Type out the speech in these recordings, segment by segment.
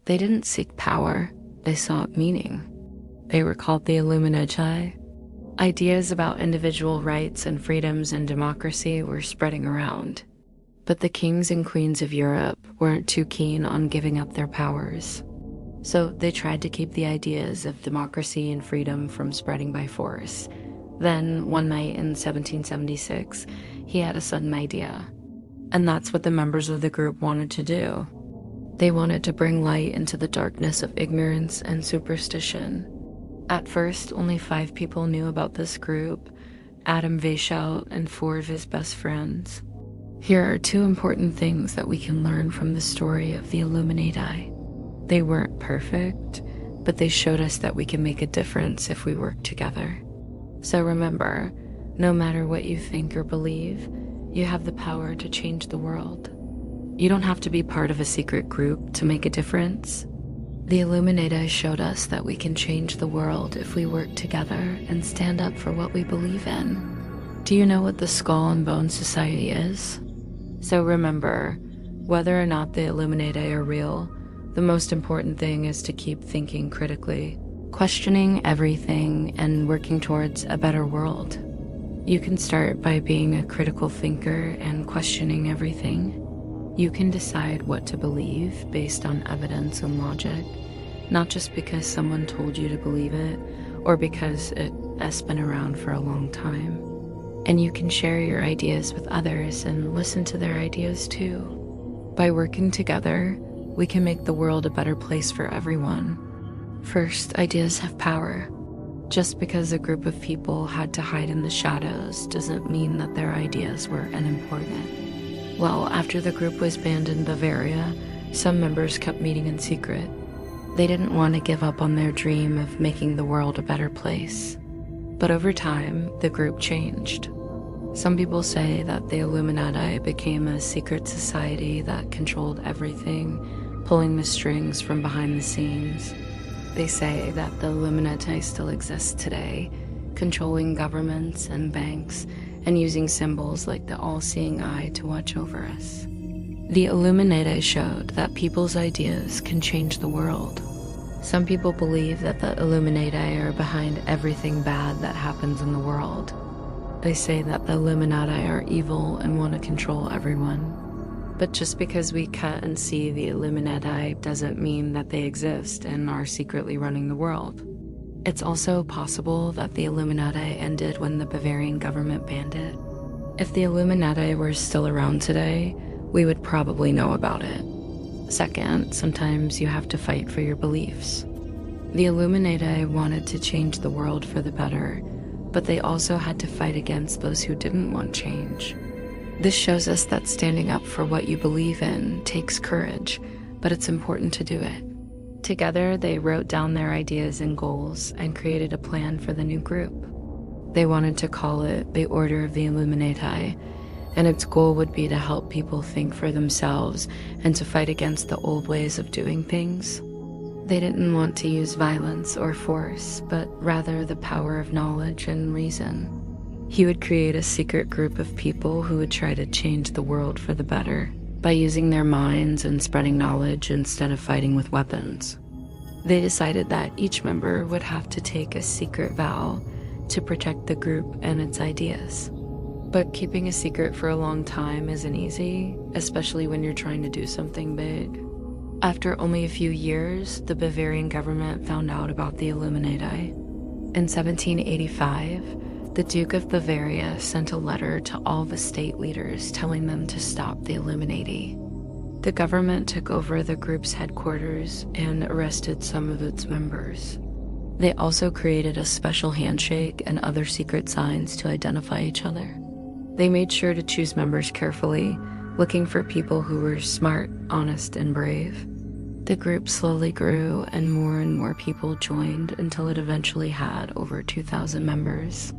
They didn't seek power, they sought meaning. They were called the Illuminati. Ideas about individual rights and freedoms and democracy were spreading around. But the kings and queens of Europe weren't too keen on giving up their powers. So they tried to keep the ideas of democracy and freedom from spreading by force. Then, one night in 1776, he had a sudden idea. And that's what the members of the group wanted to do. They wanted to bring light into the darkness of ignorance and superstition. At first, only 5 people knew about this group: Adam Weishaupt and 4 of his best friends. Here are 2 important things that we can learn from the story of the Illuminati. They weren't perfect, but they showed us that we can make a difference if we work together. So remember, no matter what you think or believe, you have the power to change the world. You don't have to be part of a secret group to make a difference. The Illuminati showed us that we can change the world if we work together and stand up for what we believe in. Do you know what the Skull and Bone Society is? So remember, whether or not the Illuminati are real, the most important thing is to keep thinking critically, questioning everything, and working towards a better world. You can start by being a critical thinker and questioning everything. You can decide what to believe based on evidence and logic, not just because someone told you to believe it or because it has been around for a long time. And you can share your ideas with others and listen to their ideas too. By working together, we can make the world a better place for everyone. First, ideas have power. Just because a group of people had to hide in the shadows doesn't mean that their ideas were unimportant. Well, after the group was banned in Bavaria, some members kept meeting in secret. They didn't want to give up on their dream of making the world a better place. But over time, the group changed. Some people say that the Illuminati became a secret society that controlled everything, pulling the strings from behind the scenes. They say that the Illuminati still exists today, controlling governments and banks and using symbols like the all-seeing eye to watch over us. The Illuminati showed that people's ideas can change the world. Some people believe that the Illuminati are behind everything bad that happens in the world. They say that the Illuminati are evil and want to control everyone. But just because we cut and see the Illuminati doesn't mean that they exist and are secretly running the world. It's also possible that the Illuminati ended when the Bavarian government banned it. If the Illuminati were still around today, we would probably know about it. Second, sometimes you have to fight for your beliefs. The Illuminati wanted to change the world for the better, but they also had to fight against those who didn't want change. This shows us that standing up for what you believe in takes courage, but it's important to do it. Together, they wrote down their ideas and goals and created a plan for the new group. They wanted to call it the Order of the Illuminati, and its goal would be to help people think for themselves and to fight against the old ways of doing things. They didn't want to use violence or force, but rather the power of knowledge and reason. He would create a secret group of people who would try to change the world for the better by using their minds and spreading knowledge instead of fighting with weapons. They decided that each member would have to take a secret vow to protect the group and its ideas. But keeping a secret for a long time isn't easy, especially when you're trying to do something big. After only a few years, the Bavarian government found out about the Illuminati. In 1785, the Duke of Bavaria sent a letter to all the state leaders telling them to stop the Illuminati. The government took over the group's headquarters and arrested some of its members. They also created a special handshake and other secret signs to identify each other. They made sure to choose members carefully, looking for people who were smart, honest, and brave. The group slowly grew and more people joined until it eventually had over 2,000 members.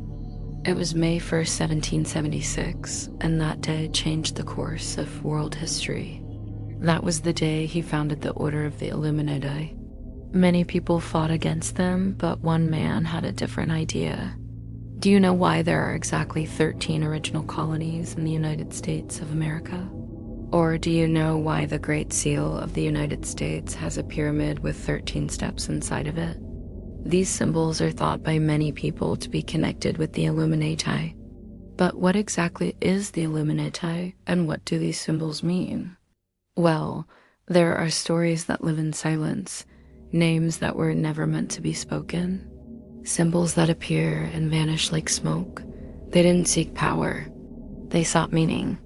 It was May 1st, 1776, and that day changed the course of world history. That was the day he founded the Order of the Illuminati. Many people fought against them, but one man had a different idea. Do you know why there are exactly 13 original colonies in the United States of America? Or do you know why the Great Seal of the United States has a pyramid with 13 steps inside of it? These symbols are thought by many people to be connected with the Illuminati. But what exactly is the Illuminati, and what do these symbols mean? Well, there are stories that live in silence, names that were never meant to be spoken, symbols that appear and vanish like smoke. They didn't seek power. They sought meaning.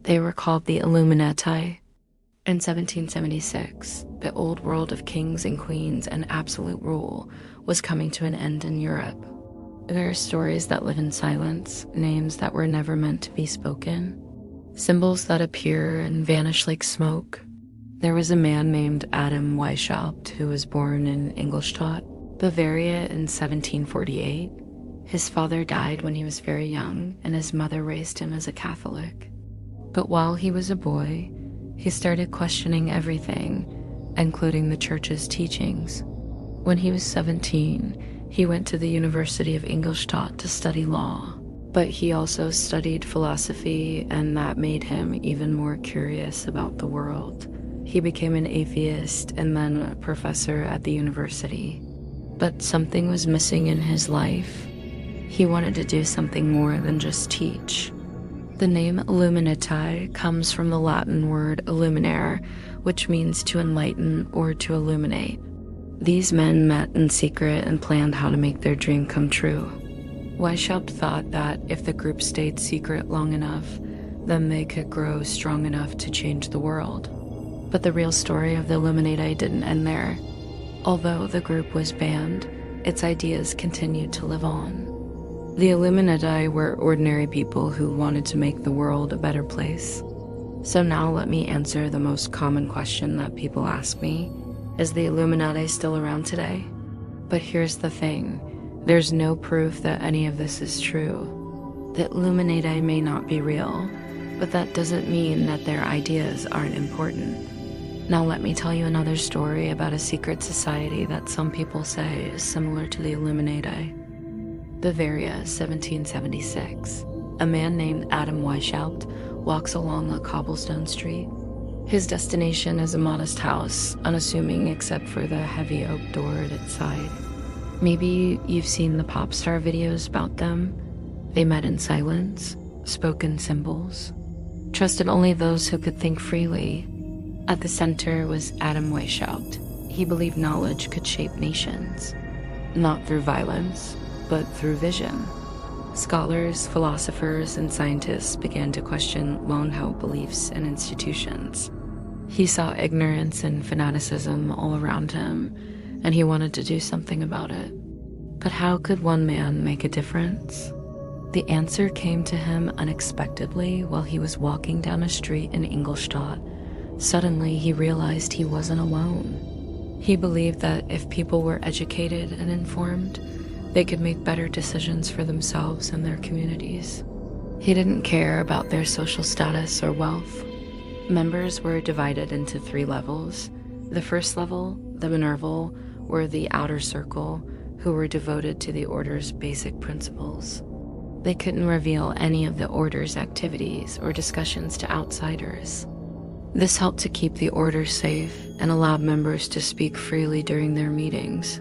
They were called the Illuminati. In 1776, the old world of kings and queens and absolute rule was coming to an end in Europe. There are stories that live in silence, names that were never meant to be spoken, symbols that appear and vanish like smoke. There was a man named Adam Weishaupt who was born in Ingolstadt, Bavaria in 1748. His father died when he was very young, and his mother raised him as a Catholic. But while he was a boy, he started questioning everything, including the church's teachings. When he was 17, he went to the University of Ingolstadt to study law, but he also studied philosophy, and that made him even more curious about the world. He became an atheist and then a professor at the university. But something was missing in his life. He wanted to do something more than just teach. The name Illuminati comes from the Latin word illuminare, which means to enlighten or to illuminate. These men met in secret and planned how to make their dream come true. Weishaupt thought that if the group stayed secret long enough, then they could grow strong enough to change the world. But the real story of the Illuminati didn't end there. Although the group was banned, its ideas continued to live on. The Illuminati were ordinary people who wanted to make the world a better place. So now let me answer the most common question that people ask me. Is the Illuminati still around today? But here's the thing. There's no proof that any of this is true. The Illuminati may not be real, but that doesn't mean that their ideas aren't important. Now let me tell you another story about a secret society that some people say is similar to the Illuminati. Bavaria, 1776. A man named Adam Weishaupt walks along a cobblestone street. His destination is a modest house, unassuming except for the heavy oak door at its side. Maybe you've seen the pop star videos about them. They met in silence, spoke in symbols, trusted only those who could think freely. At the center was Adam Weishaupt. He believed knowledge could shape nations, not through violence, but through vision. Scholars, philosophers, and scientists began to question well-held beliefs and institutions. He saw ignorance and fanaticism all around him, and he wanted to do something about it. But how could one man make a difference? The answer came to him unexpectedly while he was walking down a street in Ingolstadt. Suddenly, he realized he wasn't alone. He believed that if people were educated and informed, they could make better decisions for themselves and their communities. He didn't care about their social status or wealth. Members were divided into 3 levels. The first level, the Minerval, were the outer circle, who were devoted to the order's basic principles. They couldn't reveal any of the order's activities or discussions to outsiders. This helped to keep the order safe and allowed members to speak freely during their meetings.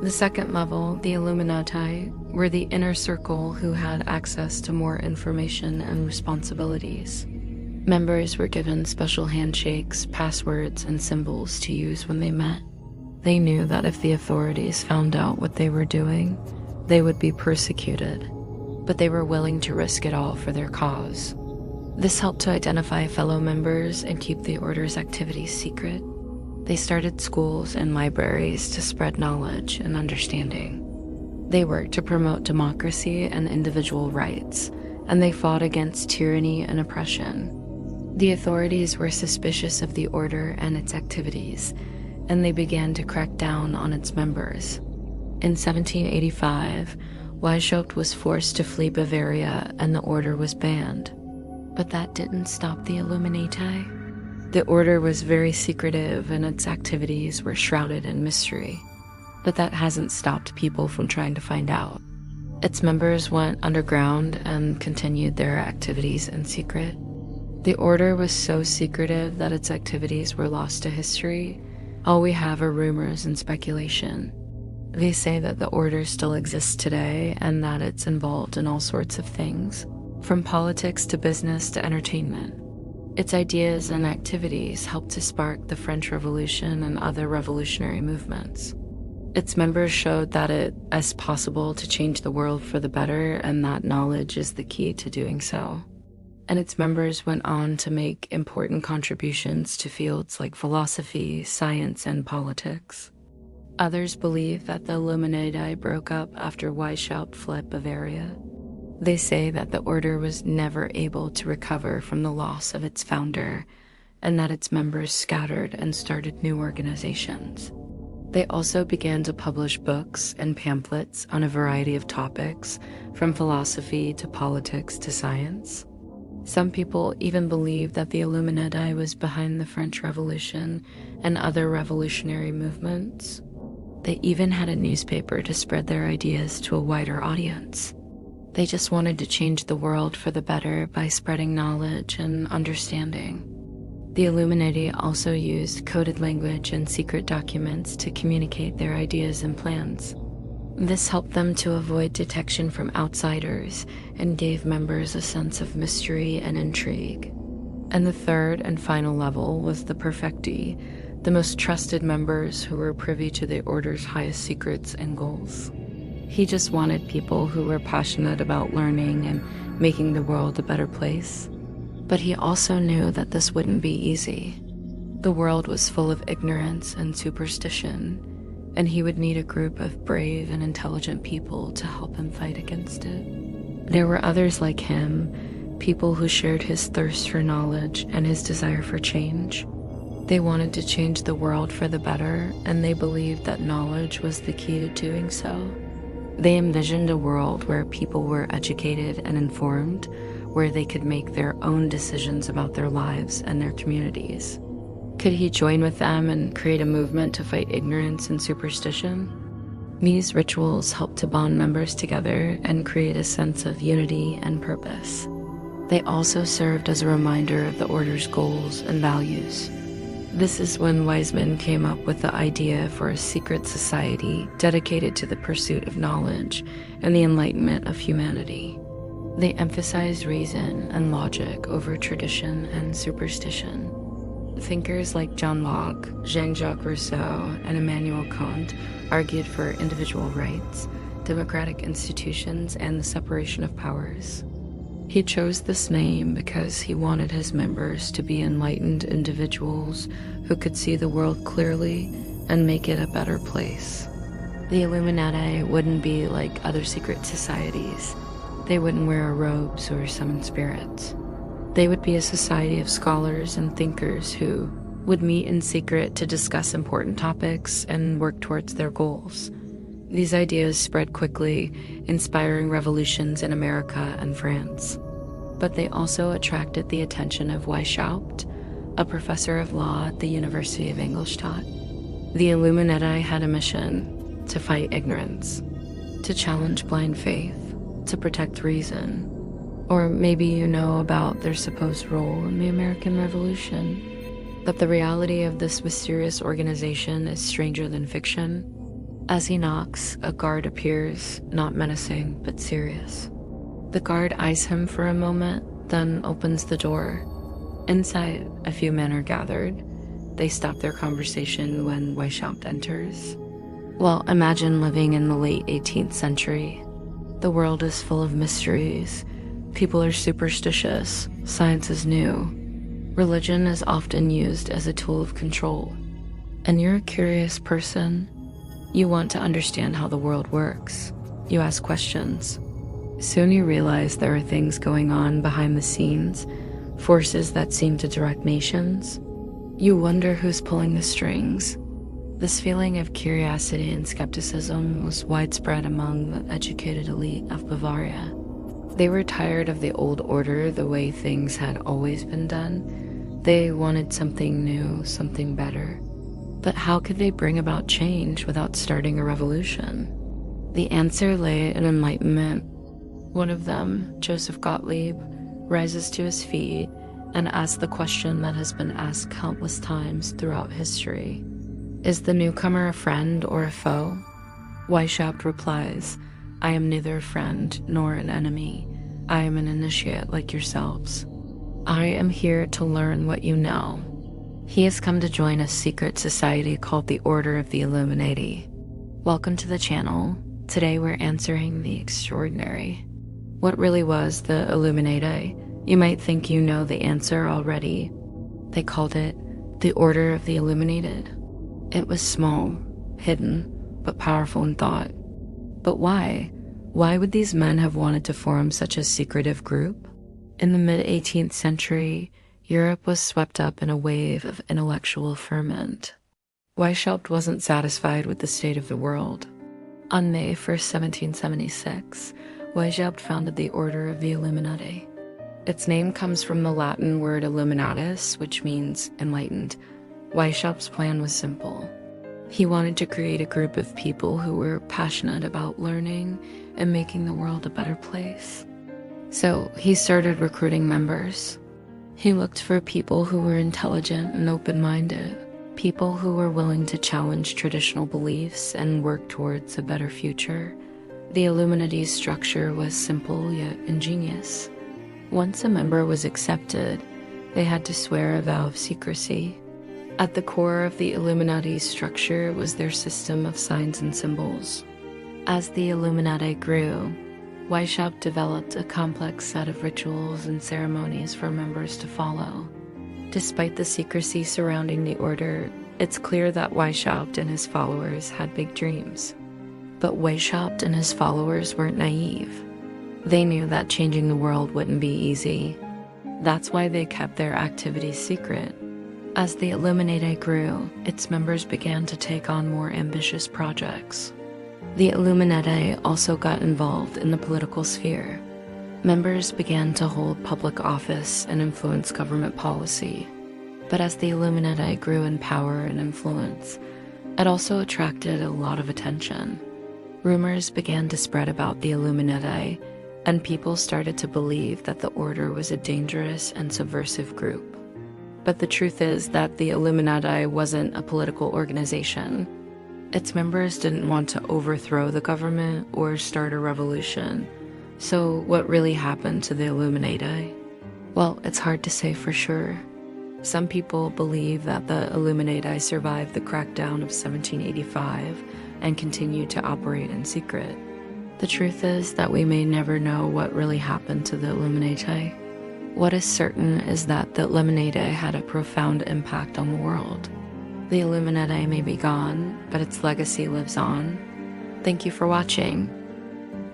The second level, the Illuminati, were the inner circle who had access to more information and responsibilities. Members were given special handshakes, passwords, and symbols to use when they met. They knew that if the authorities found out what they were doing, they would be persecuted, but they were willing to risk it all for their cause. This helped to identify fellow members and keep the order's activities secret. They started schools and libraries to spread knowledge and understanding. They worked to promote democracy and individual rights, and they fought against tyranny and oppression. The authorities were suspicious of the order and its activities, and they began to crack down on its members. In 1785, Weishaupt was forced to flee Bavaria and the order was banned. But that didn't stop the Illuminati. The order was very secretive and its activities were shrouded in mystery. But that hasn't stopped people from trying to find out. Its members went underground and continued their activities in secret. The order was so secretive that its activities were lost to history. All we have are rumors and speculation. They say that the order still exists today and that it's involved in all sorts of things, from politics to business to entertainment. Its ideas and activities helped to spark the French Revolution and other revolutionary movements. Its members showed that it is possible to change the world for the better, and that knowledge is the key to doing so. And its members went on to make important contributions to fields like philosophy, science, and politics. Others believe that the Illuminati broke up after Weishaupt fled Bavaria. They say that the order was never able to recover from the loss of its founder, and that its members scattered and started new organizations. They also began to publish books and pamphlets on a variety of topics, from philosophy to politics to science. Some people even believe that the Illuminati was behind the French Revolution and other revolutionary movements. They even had a newspaper to spread their ideas to a wider audience. They just wanted to change the world for the better by spreading knowledge and understanding. The Illuminati also used coded language and secret documents to communicate their ideas and plans. This helped them to avoid detection from outsiders and gave members a sense of mystery and intrigue. And the third and final level was the perfecti, the most trusted members who were privy to the order's highest secrets and goals. He just wanted people who were passionate about learning and making the world a better place. But he also knew that this wouldn't be easy. The world was full of ignorance and superstition, and he would need a group of brave and intelligent people to help him fight against it. There were others like him, people who shared his thirst for knowledge and his desire for change. They wanted to change the world for the better, and they believed that knowledge was the key to doing so. They envisioned a world where people were educated and informed, where they could make their own decisions about their lives and their communities. Could he join with them and create a movement to fight ignorance and superstition? These rituals helped to bond members together and create a sense of unity and purpose. They also served as a reminder of the order's goals and values. This is when Weizmann came up with the idea for a secret society dedicated to the pursuit of knowledge and the enlightenment of humanity. They emphasized reason and logic over tradition and superstition. Thinkers like John Locke, Jean-Jacques Rousseau, and Immanuel Kant argued for individual rights, democratic institutions, and the separation of powers. He chose this name because he wanted his members to be enlightened individuals who could see the world clearly and make it a better place. The Illuminati wouldn't be like other secret societies. They wouldn't wear robes or summon spirits. They would be a society of scholars and thinkers who would meet in secret to discuss important topics and work towards their goals. These ideas spread quickly, inspiring revolutions in America and France. But they also attracted the attention of Weishaupt, a professor of law at the University of Ingolstadt. The Illuminati had a mission: to fight ignorance, to challenge blind faith, to protect reason. Or maybe you know about their supposed role in the American Revolution. But the reality of this mysterious organization is stranger than fiction. As he knocks, a guard appears, not menacing, but serious. The guard eyes him for a moment, then opens the door. Inside, a few men are gathered. They stop their conversation when Weishaupt enters. Well, imagine living in the late 18th century. The world is full of mysteries. People are superstitious. Science is new. Religion is often used as a tool of control. And you're a curious person. You want to understand how the world works. You ask questions. Soon you realize there are things going on behind the scenes, forces that seem to direct nations. You wonder who's pulling the strings. This feeling of curiosity and skepticism was widespread among the educated elite of Bavaria. They were tired of the old order, the way things had always been done. They wanted something new, something better. But how could they bring about change without starting a revolution? The answer lay in enlightenment. One of them, Joseph Gottlieb, rises to his feet and asked the question that has been asked countless times throughout history. Is the newcomer a friend or a foe? Weishaupt replies, I am neither a friend nor an enemy. I am an initiate like yourselves. I am here to learn what you know. He has come to join a secret society called the Order of the Illuminati. Welcome to the channel. Today we're answering the extraordinary. What really was the Illuminati? You might think you know the answer already. They called it the Order of the Illuminated. It was small, hidden, but powerful in thought. But why? Why would these men have wanted to form such a secretive group? In the mid-18th century, Europe was swept up in a wave of intellectual ferment. Weishaupt wasn't satisfied with the state of the world. On May 1st, 1776, Weishaupt founded the Order of the Illuminati. Its name comes from the Latin word illuminatus, which means enlightened. Weishaupt's plan was simple. He wanted to create a group of people who were passionate about learning and making the world a better place. So he started recruiting members. He looked for people who were intelligent and open-minded, people who were willing to challenge traditional beliefs and work towards a better future. The Illuminati's structure was simple yet ingenious. Once a member was accepted, they had to swear a vow of secrecy. At the core of the Illuminati's structure was their system of signs and symbols. As the Illuminati grew, Weishaupt developed a complex set of rituals and ceremonies for members to follow. Despite the secrecy surrounding the order, it's clear that Weishaupt and his followers had big dreams. But Weishaupt and his followers weren't naive. They knew that changing the world wouldn't be easy. That's why they kept their activities secret. As the Illuminati grew, its members began to take on more ambitious projects. The Illuminati also got involved in the political sphere. Members began to hold public office and influence government policy. But as the Illuminati grew in power and influence, it also attracted a lot of attention. Rumors began to spread about the Illuminati, and people started to believe that the order was a dangerous and subversive group. But the truth is that the Illuminati wasn't a political organization. Its members didn't want to overthrow the government or start a revolution. So what really happened to the Illuminati? Well, it's hard to say for sure. Some people believe that the Illuminati survived the crackdown of 1785 and continued to operate in secret. The truth is that we may never know what really happened to the Illuminati. What is certain is that the Illuminati had a profound impact on the world. The Illuminati may be gone, but its legacy lives on. Thank you for watching.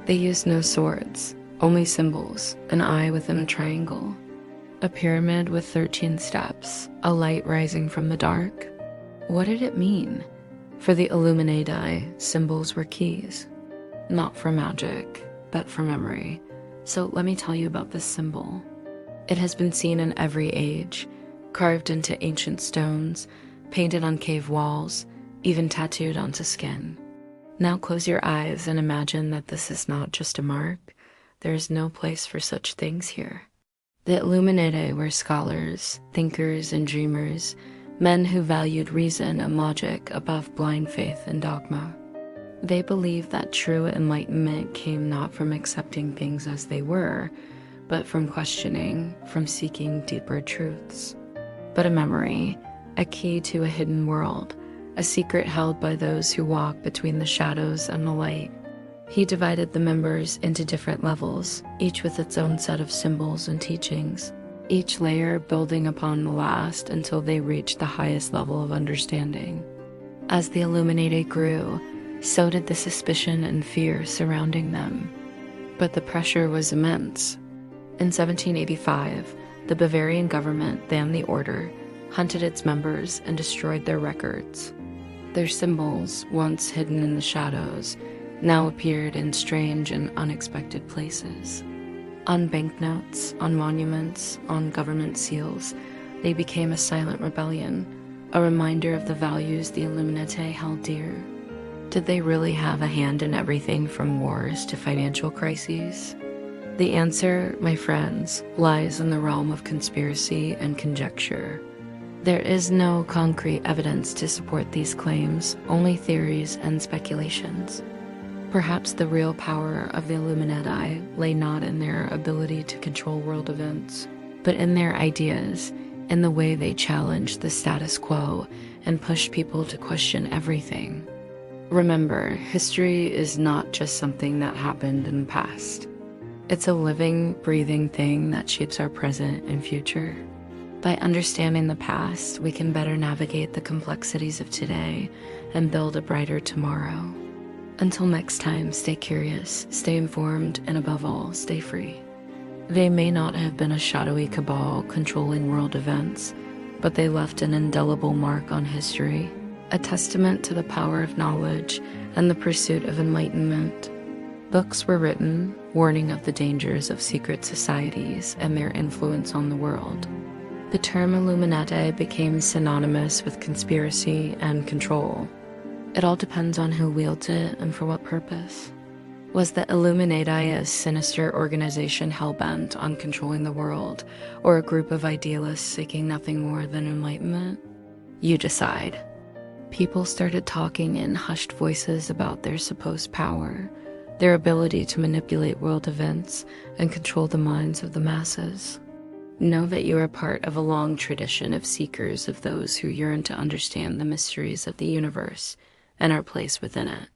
They used no swords, only symbols, an eye within a triangle, a pyramid with 13 steps, a light rising from the dark. What did it mean? For the Illuminati, symbols were keys, not for magic, but for memory. So let me tell you about this symbol. It has been seen in every age, carved into ancient stones, painted on cave walls, even tattooed onto skin. Now close your eyes and imagine that this is not just a mark. There is no place for such things here. The Illuminati were scholars, thinkers, and dreamers, men who valued reason and logic above blind faith and dogma. They believed that true enlightenment came not from accepting things as they were, but from questioning, from seeking deeper truths. But a memory, a key to a hidden world, a secret held by those who walk between the shadows and the light. He divided the members into different levels, each with its own set of symbols and teachings, each layer building upon the last until they reached the highest level of understanding. As the Illuminati grew, so did the suspicion and fear surrounding them. But the pressure was immense. In 1785, the Bavarian government banned the order, hunted its members, and destroyed their records. Their symbols, once hidden in the shadows, now appeared in strange and unexpected places. On banknotes, on monuments, on government seals, they became a silent rebellion, a reminder of the values the Illuminati held dear. Did they really have a hand in everything from wars to financial crises? The answer, my friends, lies in the realm of conspiracy and conjecture. There is no concrete evidence to support these claims, only theories and speculations. Perhaps the real power of the Illuminati lay not in their ability to control world events, but in their ideas, in the way they challenged the status quo and pushed people to question everything. Remember, history is not just something that happened in the past. It's a living, breathing thing that shapes our present and future. By understanding the past, we can better navigate the complexities of today and build a brighter tomorrow. Until next time, stay curious, stay informed, and above all, stay free. They may not have been a shadowy cabal controlling world events, but they left an indelible mark on history, a testament to the power of knowledge and the pursuit of enlightenment. Books were written, warning of the dangers of secret societies and their influence on the world. The term Illuminati became synonymous with conspiracy and control. It all depends on who wields it and for what purpose. Was the Illuminati a sinister organization hell-bent on controlling the world, or a group of idealists seeking nothing more than enlightenment? You decide. People started talking in hushed voices about their supposed power, their ability to manipulate world events and control the minds of the masses. Know that you are part of a long tradition of seekers of those who yearn to understand the mysteries of the universe and our place within it.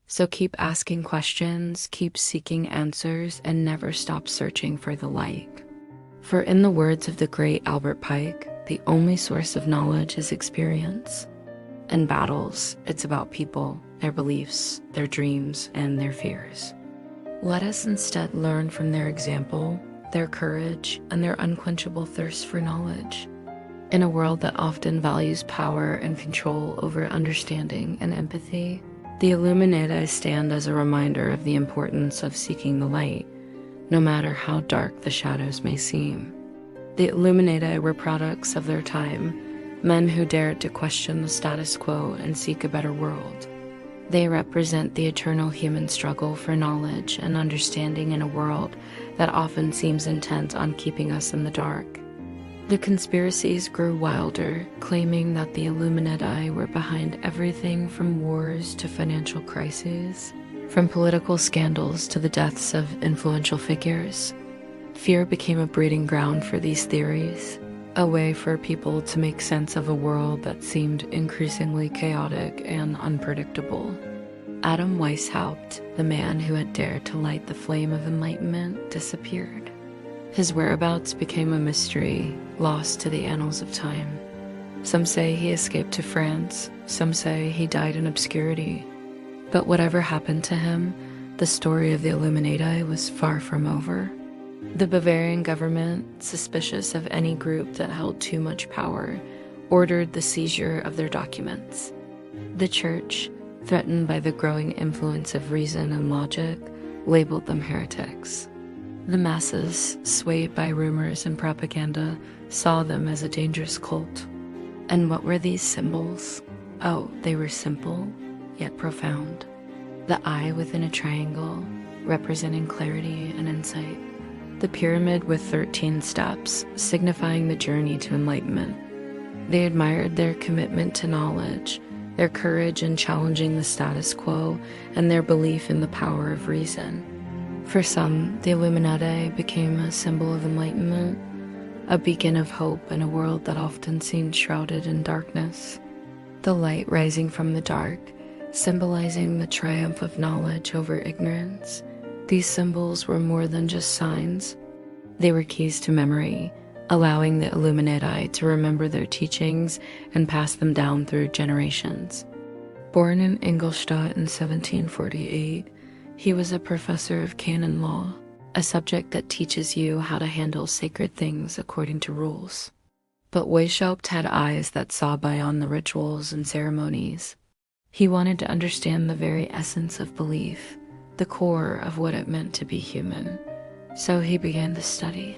So keep asking questions, keep seeking answers, and never stop searching for the light. For in the words of the great Albert Pike, the only source of knowledge is experience. In battles, it's about people, their beliefs, their dreams, and their fears. Let us instead learn from their example, their courage, and their unquenchable thirst for knowledge. In a world that often values power and control over understanding and empathy, the Illuminati stand as a reminder of the importance of seeking the light, no matter how dark the shadows may seem. The Illuminati were products of their time, men who dared to question the status quo and seek a better world. They represent the eternal human struggle for knowledge and understanding in a world that often seems intent on keeping us in the dark. The conspiracies grew wilder, claiming that the Illuminati were behind everything from wars to financial crises, from political scandals to the deaths of influential figures. Fear became a breeding ground for these theories, a way for people to make sense of a world that seemed increasingly chaotic and unpredictable. Adam Weishaupt, the man who had dared to light the flame of enlightenment, disappeared. His whereabouts became a mystery, lost to the annals of time. Some say he escaped to France, some say he died in obscurity. But whatever happened to him, the story of the Illuminati was far from over. The Bavarian government, suspicious of any group that held too much power, ordered the seizure of their documents. The church, threatened by the growing influence of reason and logic, labeled them heretics. The masses, swayed by rumors and propaganda, saw them as a dangerous cult. And what were these symbols? Oh, they were simple, yet profound. The eye within a triangle, representing clarity and insight. The pyramid with 13 steps, signifying the journey to enlightenment. They admired their commitment to knowledge, their courage in challenging the status quo, and their belief in the power of reason. For some, the Illuminati became a symbol of enlightenment, a beacon of hope in a world that often seemed shrouded in darkness. The light rising from the dark, symbolizing the triumph of knowledge over ignorance. These symbols were more than just signs. They were keys to memory, allowing the Illuminati to remember their teachings and pass them down through generations. Born in Ingolstadt in 1748, he was a professor of canon law, a subject that teaches you how to handle sacred things according to rules. But Weishaupt had eyes that saw beyond the rituals and ceremonies. He wanted to understand the very essence of belief, the core of what it meant to be human. So he began to study.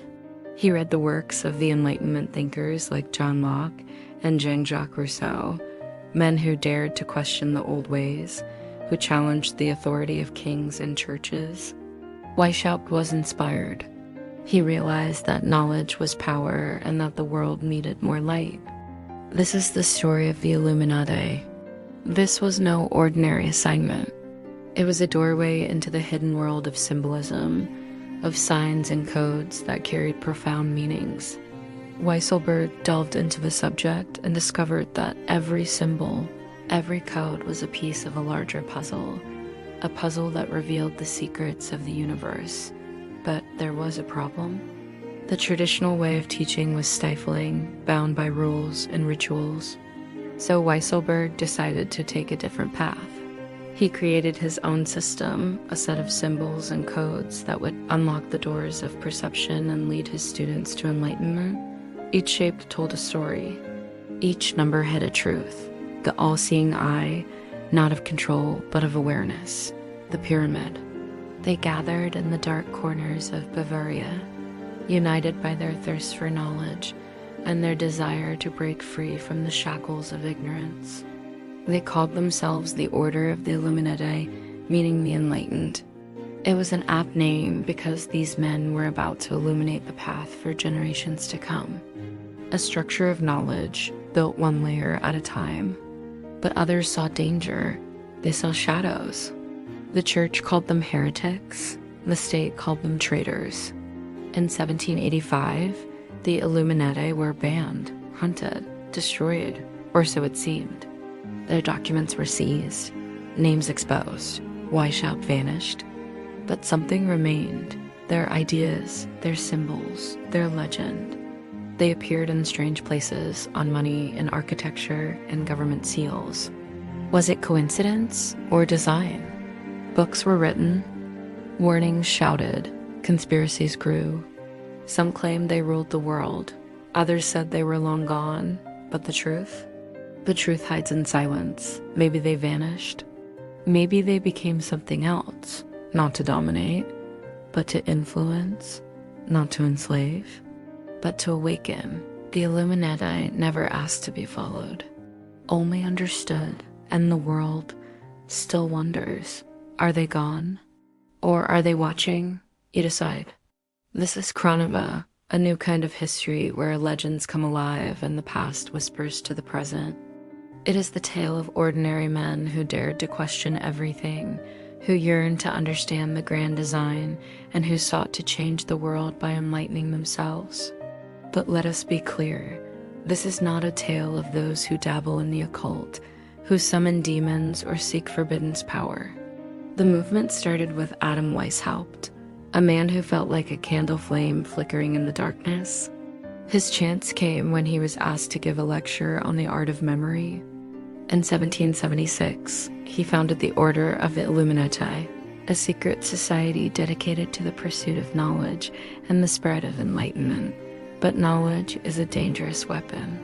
He read the works of the Enlightenment thinkers like John Locke and Jean-Jacques Rousseau, men who dared to question the old ways, who challenged the authority of kings and churches. Weishaupt was inspired. He realized that knowledge was power and that the world needed more light. This is the story of the Illuminati. This was no ordinary assignment. It was a doorway into the hidden world of symbolism, of signs and codes that carried profound meanings. Weisselberg delved into the subject and discovered that every symbol, every code was a piece of a larger puzzle, a puzzle that revealed the secrets of the universe. But there was a problem. The traditional way of teaching was stifling, bound by rules and rituals. So Weisselberg decided to take a different path. He created his own system, a set of symbols and codes that would unlock the doors of perception and lead his students to enlightenment. Each shape told a story. Each number hid a truth, the all-seeing eye, not of control, but of awareness. The pyramid. They gathered in the dark corners of Bavaria, united by their thirst for knowledge and their desire to break free from the shackles of ignorance. They called themselves the Order of the Illuminati, meaning the Enlightened. It was an apt name because these men were about to illuminate the path for generations to come. A structure of knowledge, built one layer at a time. But others saw danger. They saw shadows. The church called them heretics. The state called them traitors. In 1785, the Illuminati were banned, hunted, destroyed, or so it seemed. Their documents were seized, names exposed, Weishaupt vanished. But something remained, their ideas, their symbols, their legend. They appeared in strange places, on money, in architecture, and government seals. Was it coincidence or design? Books were written, warnings shouted, conspiracies grew. Some claimed they ruled the world, others said they were long gone, but the truth? The truth hides in silence. Maybe they vanished. Maybe they became something else, not to dominate, but to influence, not to enslave, but to awaken. The Illuminati never asked to be followed, only understood, and the world still wonders. Are they gone? Or are they watching? You decide. This is Chronova, a new kind of history where legends come alive and the past whispers to the present. It is the tale of ordinary men who dared to question everything, who yearned to understand the grand design, and who sought to change the world by enlightening themselves. But let us be clear, this is not a tale of those who dabble in the occult, who summon demons or seek forbidden's power. The movement started with Adam Weishaupt, a man who felt like a candle flame flickering in the darkness. His chance came when he was asked to give a lecture on the art of memory. In 1776, he founded the Order of the Illuminati, a secret society dedicated to the pursuit of knowledge and the spread of enlightenment. But knowledge is a dangerous weapon.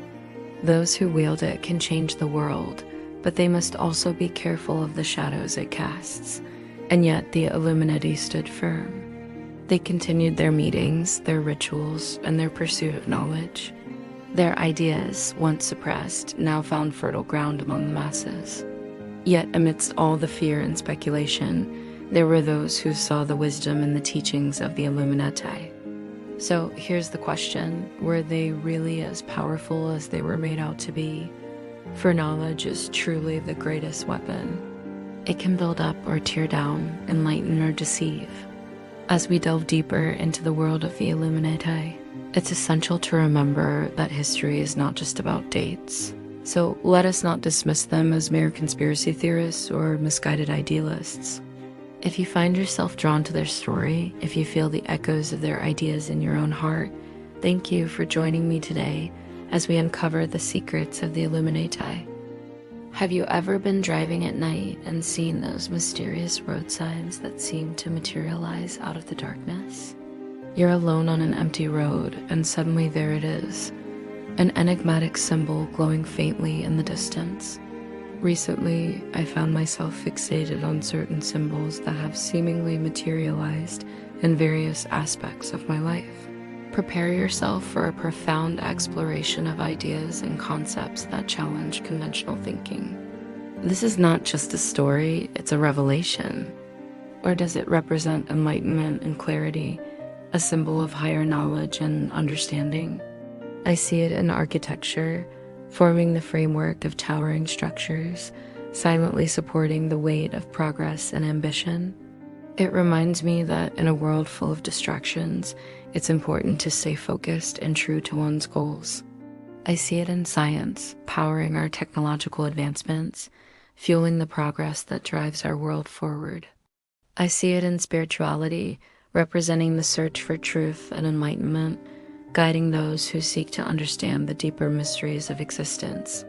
Those who wield it can change the world, but they must also be careful of the shadows it casts. And yet the Illuminati stood firm. They continued their meetings, their rituals, and their pursuit of knowledge. Their ideas, once suppressed, now found fertile ground among the masses. Yet amidst all the fear and speculation, there were those who saw the wisdom in the teachings of the Illuminati. So here's the question, were they really as powerful as they were made out to be? For knowledge is truly the greatest weapon. It can build up or tear down, enlighten or deceive. As we delve deeper into the world of the Illuminati, it's essential to remember that history is not just about dates. So let us not dismiss them as mere conspiracy theorists or misguided idealists. If you find yourself drawn to their story, if you feel the echoes of their ideas in your own heart, thank you for joining me today as we uncover the secrets of the Illuminati. Have you ever been driving at night and seen those mysterious road signs that seem to materialize out of the darkness? You're alone on an empty road, and suddenly there it is, an enigmatic symbol glowing faintly in the distance. Recently, I found myself fixated on certain symbols that have seemingly materialized in various aspects of my life. Prepare yourself for a profound exploration of ideas and concepts that challenge conventional thinking. This is not just a story, it's a revelation. Or does it represent enlightenment and clarity, a symbol of higher knowledge and understanding? I see it in architecture, forming the framework of towering structures, silently supporting the weight of progress and ambition. It reminds me that in a world full of distractions, it's important to stay focused and true to one's goals. I see it in science, powering our technological advancements, fueling the progress that drives our world forward. I see it in spirituality, representing the search for truth and enlightenment, guiding those who seek to understand the deeper mysteries of existence.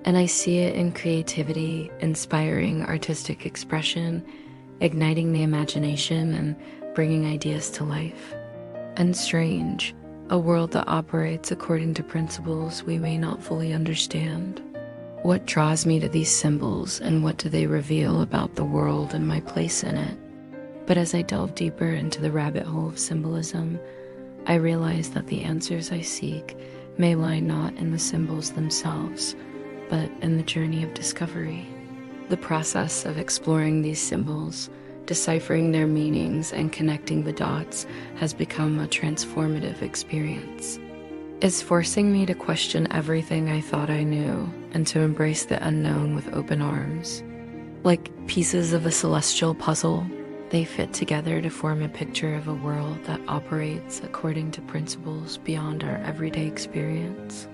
And I see it in creativity, inspiring artistic expression, igniting the imagination and bringing ideas to life. And strange, a world that operates according to principles we may not fully understand. What draws me to these symbols, and what do they reveal about the world and my place in it? But as I delve deeper into the rabbit hole of symbolism, I realize that the answers I seek may lie not in the symbols themselves, but in the journey of discovery. The process of exploring these symbols, deciphering their meanings, and connecting the dots has become a transformative experience. It's forcing me to question everything I thought I knew and to embrace the unknown with open arms. Like pieces of a celestial puzzle, they fit together to form a picture of a world that operates according to principles beyond our everyday experience.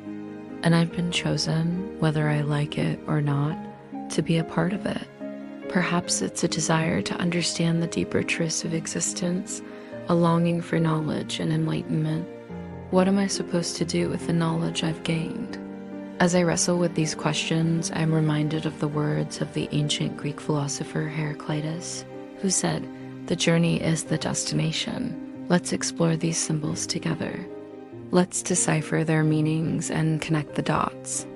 And I've been chosen, whether I like it or not, to be a part of it. Perhaps it's a desire to understand the deeper truths of existence, a longing for knowledge and enlightenment. What am I supposed to do with the knowledge I've gained? As I wrestle with these questions, I'm reminded of the words of the ancient Greek philosopher Heraclitus, who said, "The journey is the destination. Let's explore these symbols together. Let's decipher their meanings and connect the dots.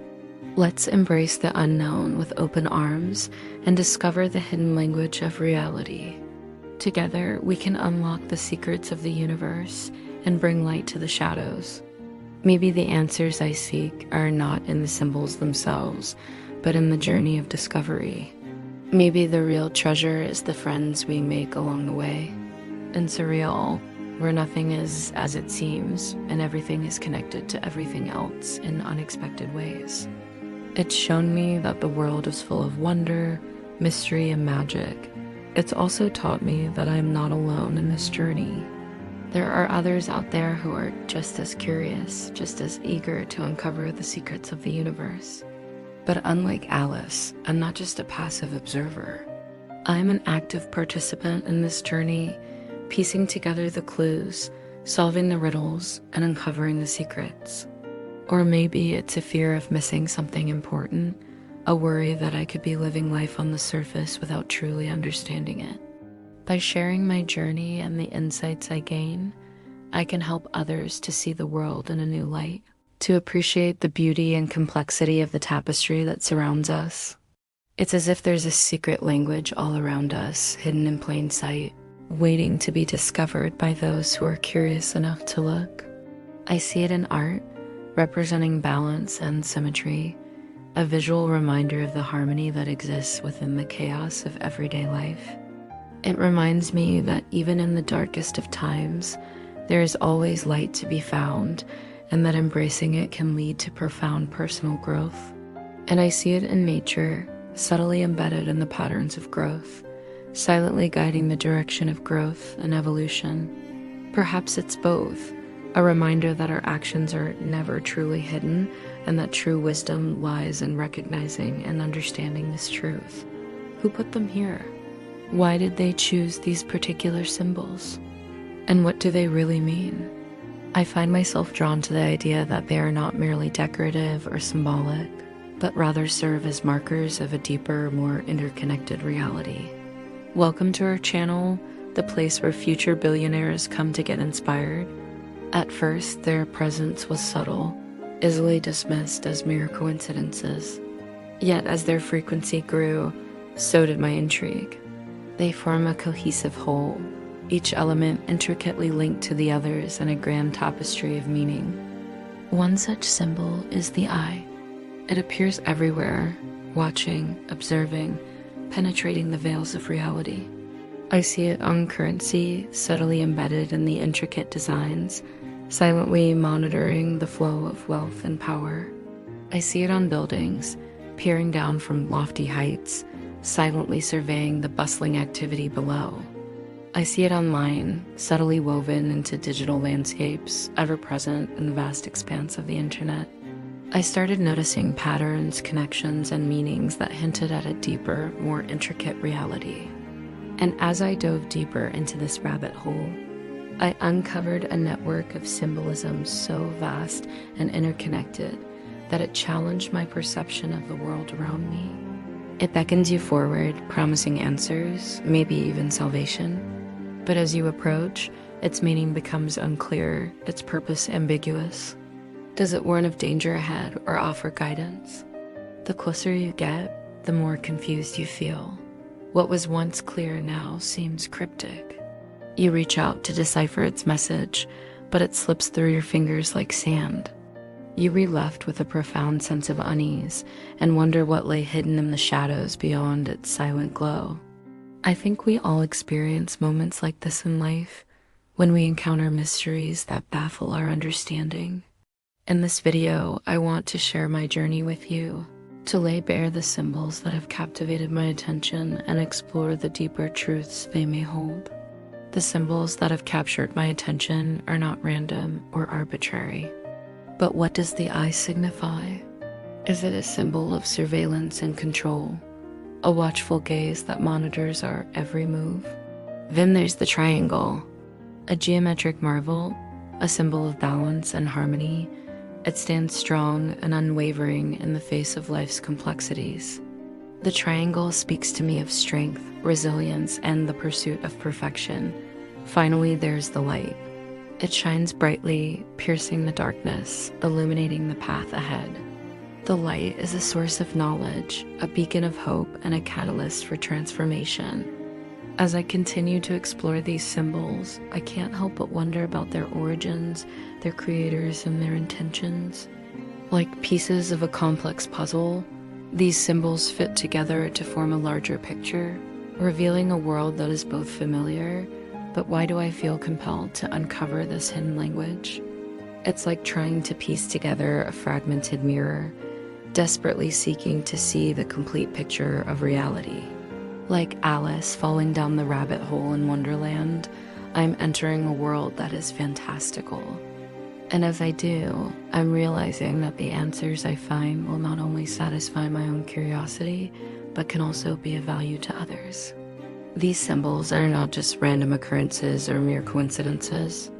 Let's embrace the unknown with open arms and discover the hidden language of reality. Together, we can unlock the secrets of the universe and bring light to the shadows." Maybe the answers I seek are not in the symbols themselves, but in the journey of discovery. Maybe the real treasure is the friends we make along the way. In surreal, where nothing is as it seems, and everything is connected to everything else in unexpected ways. It's shown me that the world is full of wonder, mystery, and magic. It's also taught me that I am not alone in this journey. There are others out there who are just as curious, just as eager to uncover the secrets of the universe. But unlike Alice, I'm not just a passive observer. I'm an active participant in this journey, piecing together the clues, solving the riddles, and uncovering the secrets. Or maybe it's a fear of missing something important, a worry that I could be living life on the surface without truly understanding it. By sharing my journey and the insights I gain, I can help others to see the world in a new light, to appreciate the beauty and complexity of the tapestry that surrounds us. It's as if there's a secret language all around us, hidden in plain sight, waiting to be discovered by those who are curious enough to look. I see it in art, representing balance and symmetry, a visual reminder of the harmony that exists within the chaos of everyday life. It reminds me that even in the darkest of times, there is always light to be found, and that embracing it can lead to profound personal growth. And I see it in nature, subtly embedded in the patterns of growth, silently guiding the direction of growth and evolution. Perhaps it's both, a reminder that our actions are never truly hidden, and that true wisdom lies in recognizing and understanding this truth. Who put them here? Why did they choose these particular symbols? And what do they really mean? I find myself drawn to the idea that they are not merely decorative or symbolic, but rather serve as markers of a deeper, more interconnected reality. Welcome to our channel, the place where future billionaires come to get inspired. At first, their presence was subtle, easily dismissed as mere coincidences. Yet as their frequency grew, so did my intrigue. They form a cohesive whole, each element intricately linked to the others in a grand tapestry of meaning. One such symbol is the eye. It appears everywhere, watching, observing, penetrating the veils of reality. I see it on currency, subtly embedded in the intricate designs, silently monitoring the flow of wealth and power. I see it on buildings, peering down from lofty heights, silently surveying the bustling activity below. I see it online, subtly woven into digital landscapes, ever present in the vast expanse of the internet. I started noticing patterns, connections, and meanings that hinted at a deeper, more intricate reality. And as I dove deeper into this rabbit hole, I uncovered a network of symbolism so vast and interconnected that it challenged my perception of the world around me. It beckons you forward, promising answers, maybe even salvation. But as you approach, its meaning becomes unclear, its purpose ambiguous. Does it warn of danger ahead or offer guidance? The closer you get, the more confused you feel. What was once clear now seems cryptic. You reach out to decipher its message, but it slips through your fingers like sand. You are left with a profound sense of unease and wonder what lay hidden in the shadows beyond its silent glow. I think we all experience moments like this in life, when we encounter mysteries that baffle our understanding. In this video, I want to share my journey with you, to lay bare the symbols that have captivated my attention and explore the deeper truths they may hold. The symbols that have captured my attention are not random or arbitrary. But what does the eye signify? Is it a symbol of surveillance and control? A watchful gaze that monitors our every move? Then there's the triangle, a geometric marvel, a symbol of balance and harmony. It stands strong and unwavering in the face of life's complexities. The triangle speaks to me of strength, resilience, and the pursuit of perfection. Finally, there's the light. It shines brightly, piercing the darkness, illuminating the path ahead. The light is a source of knowledge, a beacon of hope, and a catalyst for transformation. As I continue to explore these symbols, I can't help but wonder about their origins, their creators, and their intentions. Like pieces of a complex puzzle, these symbols fit together to form a larger picture, revealing a world that is both familiar, but why do I feel compelled to uncover this hidden language? It's like trying to piece together a fragmented mirror, desperately seeking to see the complete picture of reality. Like Alice falling down the rabbit hole in Wonderland, I'm entering a world that is fantastical. And as I do, I'm realizing that the answers I find will not only satisfy my own curiosity, but can also be of value to others. These symbols are not just random occurrences or mere coincidences.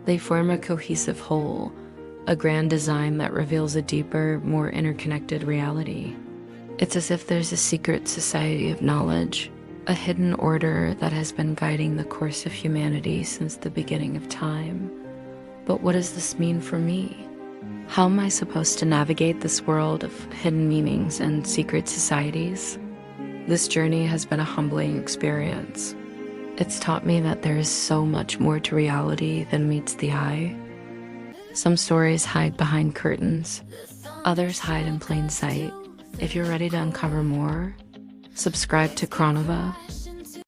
They form a cohesive whole, a grand design that reveals a deeper, more interconnected reality. It's as if there's a secret society of knowledge, a hidden order that has been guiding the course of humanity since the beginning of time. But what does this mean for me? How am I supposed to navigate this world of hidden meanings and secret societies? This journey has been a humbling experience. It's taught me that there is so much more to reality than meets the eye. Some stories hide behind curtains, others hide in plain sight. If you're ready to uncover more, subscribe to Chronova